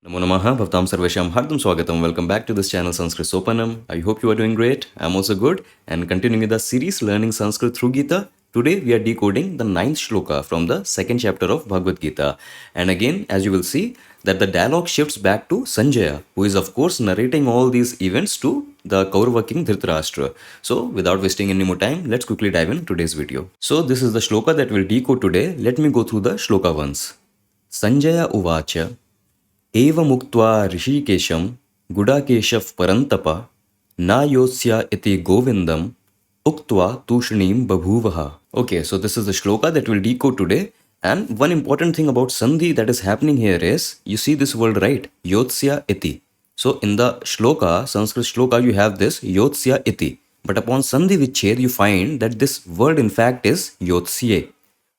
Namo Namaha Bhavtam Sarvesham Hardam Swagatam. Welcome back to this channel Sanskrit Sopanam. I hope you are doing great. I'm also good. And continuing with the series Learning Sanskrit through Gita, today we are decoding the 9th shloka from the second chapter of Bhagavad Gita. And again, as you will see, that the dialogue shifts back to Sanjaya, who is of course narrating all these events to the Kaurava king Dhritarashtra. So without wasting any more time, let's quickly dive in today's video. So this is the shloka that we'll decode today. Let me go through the shloka once. Sanjaya Uvacha एवमुक्त्वा ऋषिकेशं गुडाकेशः परन्तप नायोत्स्य इति गोविन्दम् उक्त्वा तूष्णीं बभूवः. Okay, so this is the shloka that we'll decode today. And one important thing about sandhi that is happening here is, you see this word, right? Yotsya iti. So in the shloka, Sanskrit shloka, you have this yotsya iti. But upon sandhi vichhed, you find that this word in fact is yotsye.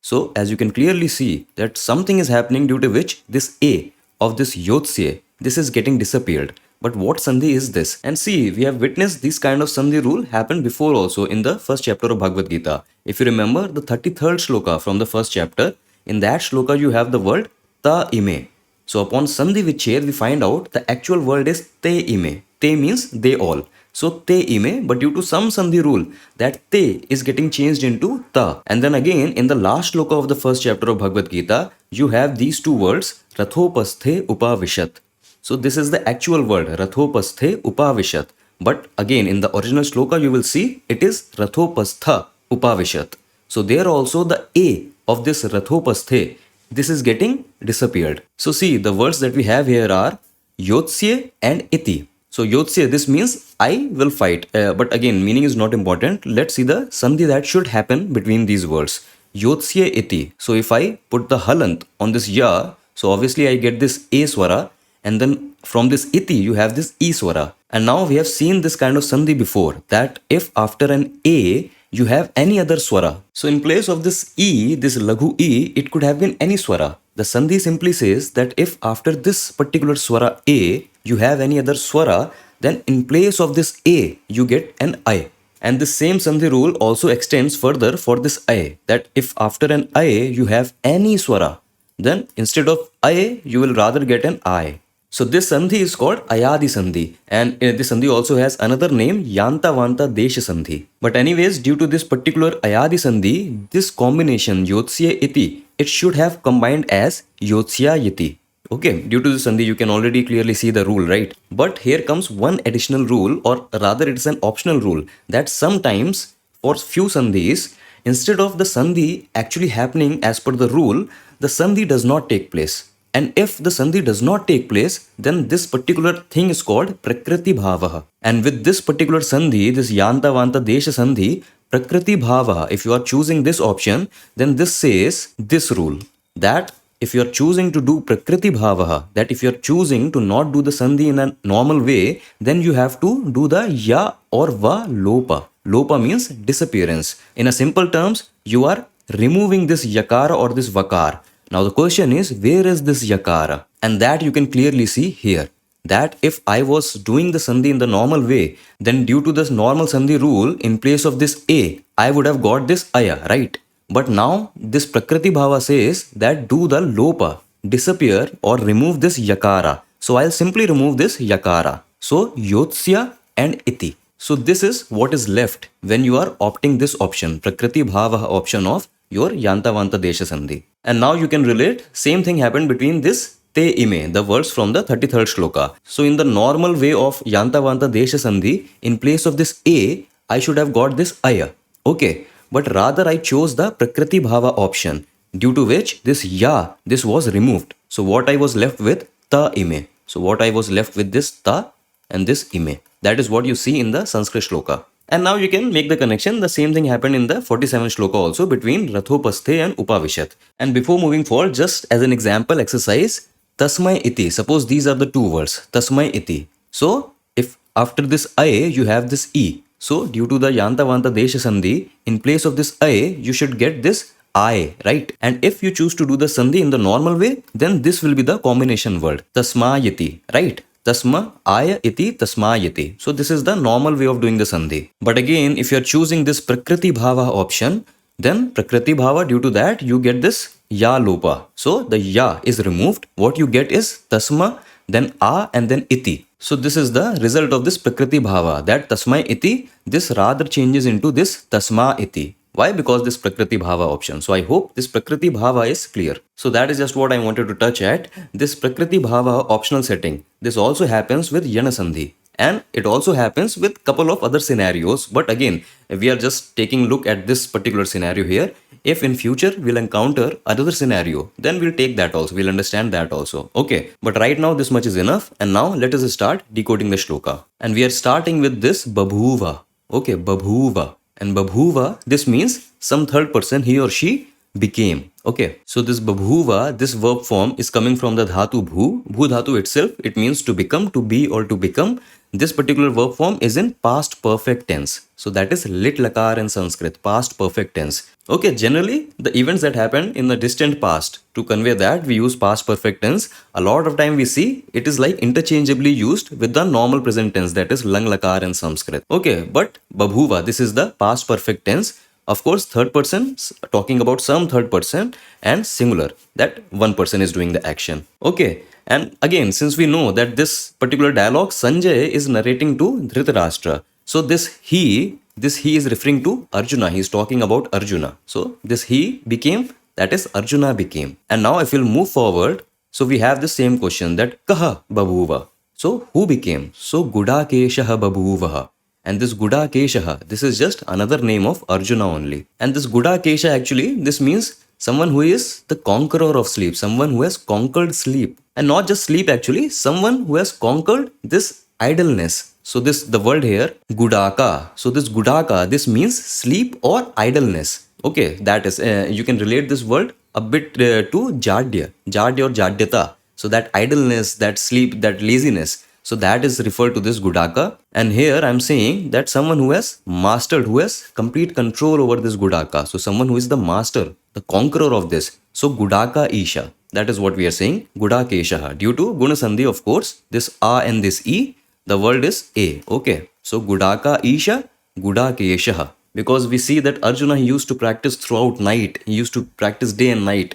So as you can clearly see that something is happening due to which this a of this yotsye, this is getting disappeared. But what sandhi is this? And see, we have witnessed this kind of sandhi rule happen before also in the first chapter of Bhagavad Gita. If you remember the 33rd shloka from the first chapter, in that shloka you have the word ta ime. So upon sandhi vichhed, we find out the actual word is te ime. Te means they all. So te ime, but due to some sandhi rule, that te is getting changed into ta. And then again, in the last shloka of the first chapter of Bhagavad Gita, you have these two words, Rathopasthe Upavishat. So this is the actual word, Rathopasthe Upavishat. But again, in the original shloka, you will see it is Rathopastha Upavishat. So there also the A of this Rathopasthe, this is getting disappeared. So see, the words that we have here are Yotsye and Iti. So Yotsye, this means I will fight. But again, meaning is not important. Let's see the sandhi that should happen between these words. Yotsye iti. So if I put the halant on this ya, so obviously I get this a swara, and then from this iti you have this e swara. And now we have seen this kind of sandhi before, that if after an a you have any other swara, so in place of this e, this laghu e, it could have been any swara. The sandhi simply says that if after this particular swara a you have any other swara, then in place of this a you get an I. And this same sandhi rule also extends further for this I, that if after an I you have any swara, then instead of I you will rather get an I. So this sandhi is called ayadi sandhi, and this sandhi also has another name, yanta vanta desha sandhi. But anyways, due to this particular ayadi sandhi, this combination yotsya iti, it should have combined as yotsya iti. Okay, due to this sandhi, you can already clearly see the rule, right? But here comes one additional rule, or rather it is an optional rule, that sometimes for few sandhis, instead of the sandhi actually happening as per the rule, the sandhi does not take place. And if the sandhi does not take place, then this particular thing is called prakriti bhavaha. And with this particular sandhi, this yanta vanta desha sandhi, prakriti bhavaha, if you are choosing this option, then this says this rule, that if you are choosing to do prakriti bhavaha, that if you are choosing to not do the sandhi in a normal way, then you have to do the ya or va lopa. Lopa means disappearance. In a simple terms, you are removing this yakara or this vakar. Now the question is, where is this yakara? And that you can clearly see here. That if I was doing the sandhi in the normal way, then due to this normal sandhi rule, in place of this a, I would have got this aya, right? But now this prakriti bhava says that do the lopa, disappear or remove this yakara. So I'll simply remove this yakara. So yotsya and iti. So this is what is left when you are opting this option, prakriti bhava option of your yanta vanta desha sandhi. And now you can relate, same thing happened between this te ime, the words from the 33rd shloka. So in the normal way of yanta vanta desha sandhi, in place of this a, I should have got this aya. Okay. But rather I chose the prakriti bhava option, due to which this ya, this was removed. So what I was left with, ta ime. So what I was left with this ta and this ime. That is what you see in the Sanskrit shloka. And now you can make the connection. The same thing happened in the 47th shloka also between Rathopasthe and Upavishat. And before moving forward, just as an example exercise, tasmai iti. Suppose these are the two words, tasmai iti. So if after this I, you have this e. So due to the yanta vanta desha sandhi, in place of this I, you should get this I, right? And if you choose to do the sandhi in the normal way, then this will be the combination word, tasmayati, right? Tasma aya iti tasmayati. So this is the normal way of doing the sandhi. But again, if you are choosing this prakriti bhava option, then prakriti bhava, due to that, you get this ya lopa. So the ya is removed. What you get is tasma then a, and then iti. So this is the result of this prakriti bhava, that tasmai iti, this rather changes into this tasma iti. Why? Because this prakriti bhava option. So I hope this prakriti bhava is clear. So that is just what I wanted to touch at. This prakriti bhava optional setting, this also happens with yana sandhi. And it also happens with couple of other scenarios. But again, we are just taking a look at this particular scenario here. If in future we'll encounter another scenario, then we'll take that also. We'll understand that also. Okay. But right now this much is enough. And now let us start decoding the shloka. And we are starting with this babhuva. Okay. Babhuva. And babhuva, this means some third person, he or she became. Okay. So this babhuva, this verb form is coming from the dhatu bhu. Bhu dhatu itself, it means to become, to be, or to become. This particular verb form is in past perfect tense. So that is lit lakar in Sanskrit, past perfect tense. Okay, generally the events that happened in the distant past, to convey that we use past perfect tense. A lot of time we see it is like interchangeably used with the normal present tense, that is lang lakar in Sanskrit. Okay, but babhuva, this is the past perfect tense. Of course, third person, talking about some third person, and singular, that one person is doing the action. Okay. And again, since we know that this particular dialogue, Sanjay is narrating to Dhritarashtra. So this he is referring to Arjuna. He is talking about Arjuna. So this he became, that is Arjuna became. And now if we'll move forward, so we have the same question, that kaha babhuva. So who became? So Gudakeshaha babhuvaha. And this Gudakeshaha, this is just another name of Arjuna only. And this Gudakesha actually, this means someone who is the conqueror of sleep, someone who has conquered sleep. And not just sleep actually, someone who has conquered this idleness. So this, the word here, Gudaka. So this Gudaka, this means sleep or idleness. Okay, that is, you can relate this word a bit to Jadya or Jadyata. So that idleness, that sleep, that laziness. So that is referred to this Gudaka. And here I am saying that someone who has mastered, who has complete control over this Gudaka. So someone who is the master, the conqueror of this. So Gudaka Isha. That is what we are saying. Gudakeshaha. Due to Guna Sandhi, of course, this A and this E, the word is A. Okay. So Gudaka Isha, Gudakeshaha. Because we see that Arjuna, he used to practice throughout night. He used to practice day and night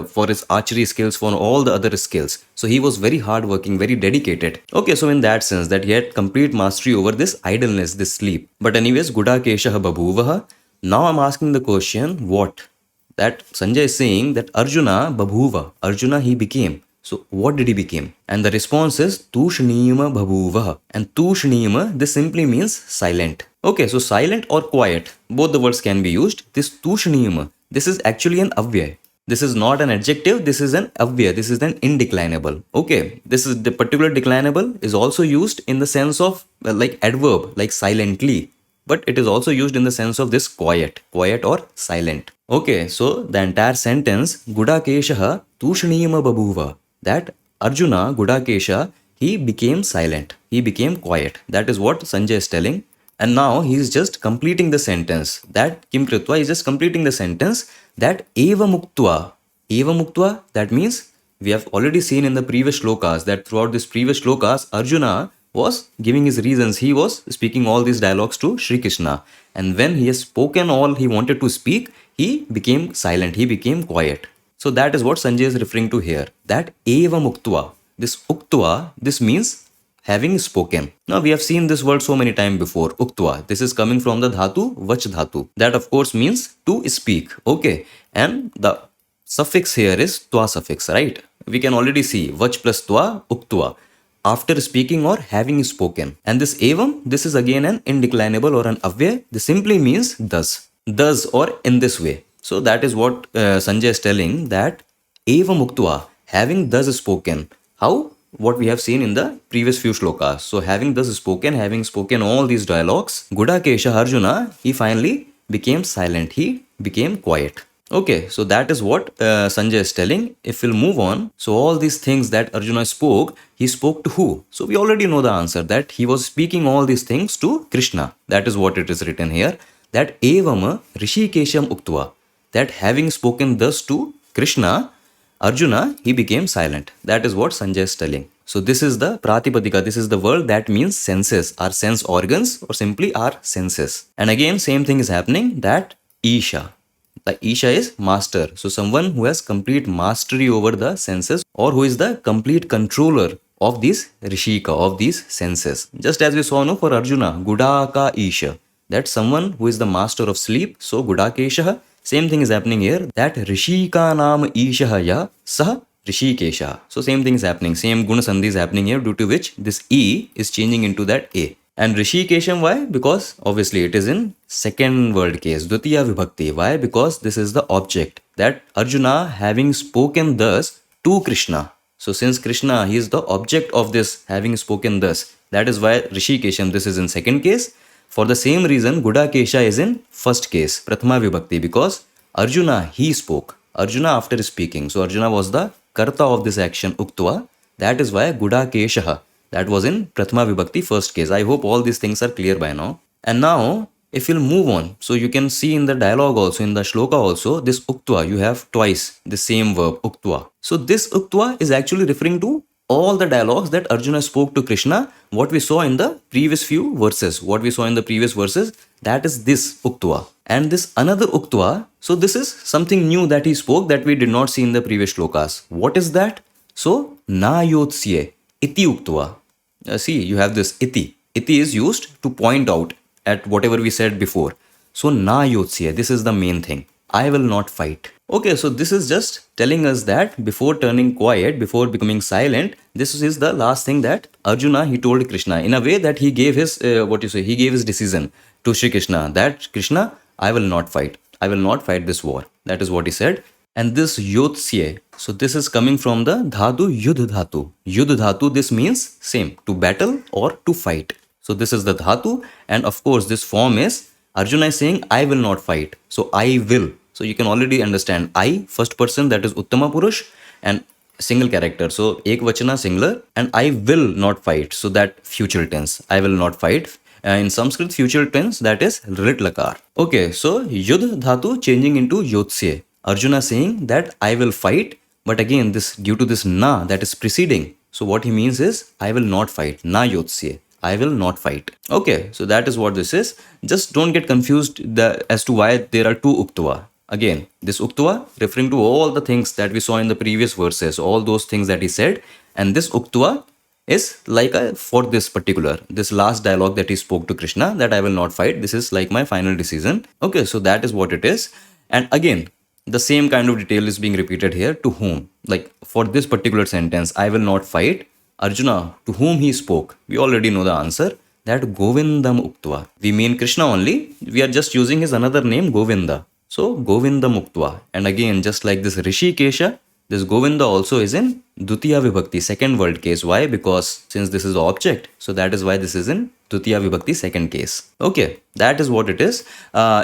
for his archery skills, for all the other skills. So he was very hardworking, very dedicated. Okay, so in that sense, that he had complete mastery over this idleness, this sleep. But anyways, Gudakeshaha babhuvaha. Now I'm asking the question, what? That Sanjay is saying that Arjuna babhuva. Arjuna, he became. So what did he become? And the response is Tushnima babhuva. And Tushnima, this simply means silent. Okay, so silent or quiet, both the words can be used. This Tushnima, this is actually an avyay. This is not an adjective, this is an avyay, this is an indeclinable. Okay, this is the particular declinable is also used in the sense of like adverb, like silently. But it is also used in the sense of this quiet or silent. Okay, so the entire sentence, Gudakeshaha Tushnima babhuva, that Arjuna, Gudakesha, he became silent. He became quiet. That is what Sanjay is telling. And now he is just completing the sentence. That Kim Kritva is just completing the sentence that Eva Muktva. Eva Muktva, that means we have already seen in the previous shlokas that throughout this previous shlokas, Arjuna was giving his reasons. He was speaking all these dialogues to Shri Krishna. And when he has spoken all he wanted to speak, he became silent. He became quiet. So that is what Sanjay is referring to here. That Eva Muktva. This Uktva, this means having spoken. Now we have seen this word so many times before, Uktva. This is coming from the dhatu, Vach dhatu. That of course means to speak. Okay. And the suffix here is Twa suffix, right? We can already see Vach plus Twa, Uktva. After speaking or having spoken. And this Evam, this is again an indeclinable or an avyay. This simply means thus. Thus or in this way. So that is what Sanjay is telling, that Evam Uktva, having thus spoken. How? What we have seen in the previous few shlokas. So having spoken all these dialogues, Gudakesha Arjuna, he finally became silent. He became quiet. Okay, so that is what Sanjay is telling. If we'll move on, so all these things that Arjuna spoke, he spoke to who? So we already know the answer, that he was speaking all these things to Krishna. That is what it is written here. That Evam Rishikesham Uktva. That having spoken thus to Krishna, Arjuna, he became silent. That is what Sanjay is telling. So this is the Pratipadika. This is the word that means senses, our sense organs, or simply our senses. And again, same thing is happening, that Isha. The Isha is master. So someone who has complete mastery over the senses, or who is the complete controller of these rishika, of these senses. Just as we saw no for Arjuna, Gudaka Isha, that someone who is the master of sleep, so Gudakesha, same thing is happening here, that Rishika Nam Isha ya Sah Rishikesha. So same thing is happening, same Guna Sandhi is happening here, due to which this E is changing into that A. And Rishikesham, why? Because obviously it is in second word case, Dutiya Vibhakti. Why? Because this is the object, that Arjuna having spoken thus to Krishna. So since Krishna, he is the object of this having spoken thus, that is why Rishikesham, this is in second case. For the same reason, Gudakesha is in first case, Prathama Vibhakti, because Arjuna, he spoke. Arjuna after speaking. So Arjuna was the karta of this action, Uktva. That is why Gudakesha, that was in Prathama Vibhakti first case. I hope all these things are clear by now. And now, if you'll move on, so you can see in the dialogue also, in the shloka also, this Uktva, you have twice the same verb, Uktva. So this Uktva is actually referring to all the dialogues that Arjuna spoke to Krishna, what we saw in the previous few verses. What we saw in the previous verses, that is this Uktva. And this another Uktva, so this is something new that he spoke that we did not see in the previous shlokas. What is that? So, na yotsye, iti Uktva. See, you have this iti. Iti is used to point out at whatever we said before. So, na yotsye, this is the main thing. I will not fight. Okay, so this is just telling us that before turning quiet, before becoming silent, this is the last thing that Arjuna, he told Krishna. In a way that he gave his, he gave his decision to Shri Krishna, that Krishna, I will not fight. I will not fight this war. That is what he said. And this yotsye, so this is coming from the dhatu yudh dhatu. Yudh dhatu, this means same, to battle or to fight. So this is the dhatu, and of course this form is, Arjuna is saying, I will not fight. So I will. So you can already understand, I, first person, that is Uttama Purush, and single character. So ekvachana, singular, and I will not fight. So that future tense, I will not fight. In Sanskrit, future tense, that is rit lakar. Okay, so yudh dhatu changing into yotsye. Arjuna saying that I will fight, but again, this due to this na that is preceding. So what he means is, I will not fight. Na yotsye. I will not fight. Okay, so that is what this is. Just don't get confused as to why there are two Uktva. Again, this Uktva referring to all the things that we saw in the previous verses, all those things that he said. And this Uktva is like for this particular, this last dialogue that he spoke to Krishna, that I will not fight. This is like my final decision. Okay, so that is what it is. And again, the same kind of detail is being repeated here. To whom? Like for this particular sentence, I will not fight. Arjuna, to whom he spoke, we already know the answer, that Govindam Uktva. We mean Krishna only, we are just using his another name, Govinda. So, Govindam Uktva. And again, just like this Rishikesha, this Govinda also is in Dutiya Vibhakti, second word case. Why? Because since this is the object, so that is why this is in Dutiya Vibhakti, second case. Okay, that is what it is.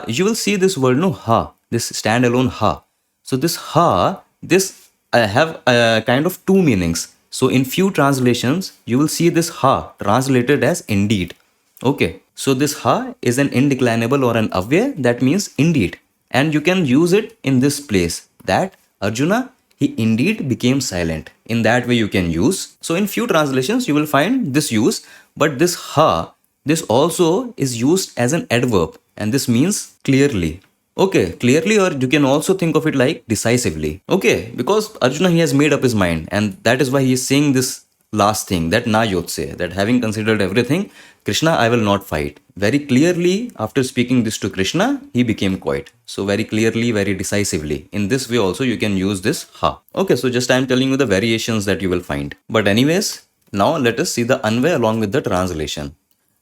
You will see this word, no, ha, this standalone ha. So this ha, this have kind of two meanings. So in few translations, you will see this ha translated as indeed. Okay, so this ha is an indeclinable or an avyay, that means indeed. And you can use it in this place, that Arjuna, he indeed became silent. In that way you can use. So in few translations, you will find this use, but this ha, this also is used as an adverb, and this means clearly. Okay, clearly, or you can also think of it like decisively. Okay, because Arjuna, he has made up his mind, and that is why he is saying this last thing, that na yotse, that having considered everything, Krishna, I will not fight. Very clearly, after speaking this to Krishna, he became quiet. So very clearly, very decisively. In this way also, you can use this ha. Okay, so just I am telling you the variations that you will find. But anyways, now let us see the anvay along with the translation.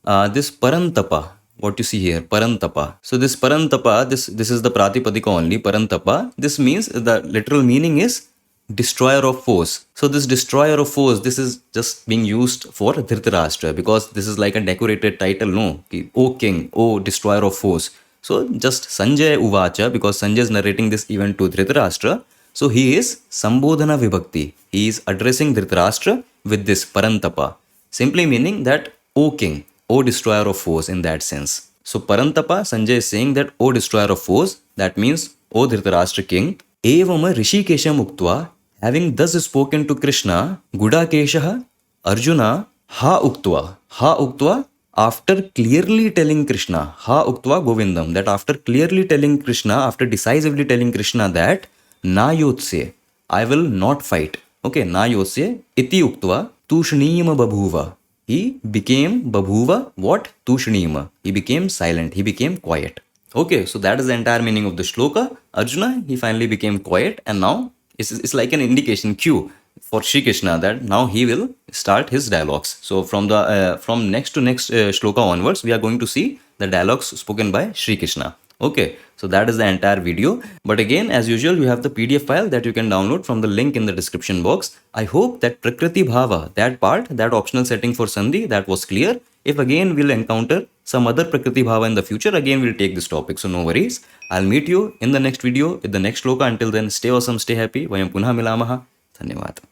This parantapa, what you see here, parantapa. So this parantapa, this is the pratipadika only, parantapa. This means, the literal meaning is destroyer of foes. So this destroyer of foes, this is just being used for Dhritarashtra, because this is like a decorated title, no? O king, O destroyer of foes. So just Sanjay Uvacha, because Sanjay is narrating this event to Dhritarashtra. So he is Sambodhana Vibhakti. He is addressing Dhritarashtra with this parantapa. Simply meaning that O king, O destroyer of foes, in that sense. So Parantapa, Sanjay is saying that O destroyer of foes, that means O Dhritarashtra king, Evam Rishikesha Muktva, having thus spoken to Krishna, Gudakesha, Arjuna, Ha Uktva, after clearly telling Krishna, Ha Uktva Govindam, that after clearly telling Krishna, after decisively telling Krishna that, Na Yotsye, I will not fight. Okay, Na Yotsye, Iti Uktva, Tushnima babhuva. He became babhuva. What? Tushnima. He became silent. He became quiet. Okay, so that is the entire meaning of the shloka. Arjuna, he finally became quiet, and now it's like an indication cue for Shri Krishna that now he will start his dialogues. So from next to next shloka onwards, we are going to see the dialogues spoken by Shri Krishna. Okay, so that is the entire video. But again, as usual, you have the PDF file that you can download from the link in the description box. I hope that Prakriti Bhava, that part, that optional setting for Sandhi, that was clear. If again we'll encounter some other Prakriti Bhava in the future, again we'll take this topic. So no worries. I'll meet you in the next video with the next shloka. Until then, stay awesome, stay happy. Vayam punha milamaha. Dhanyavad.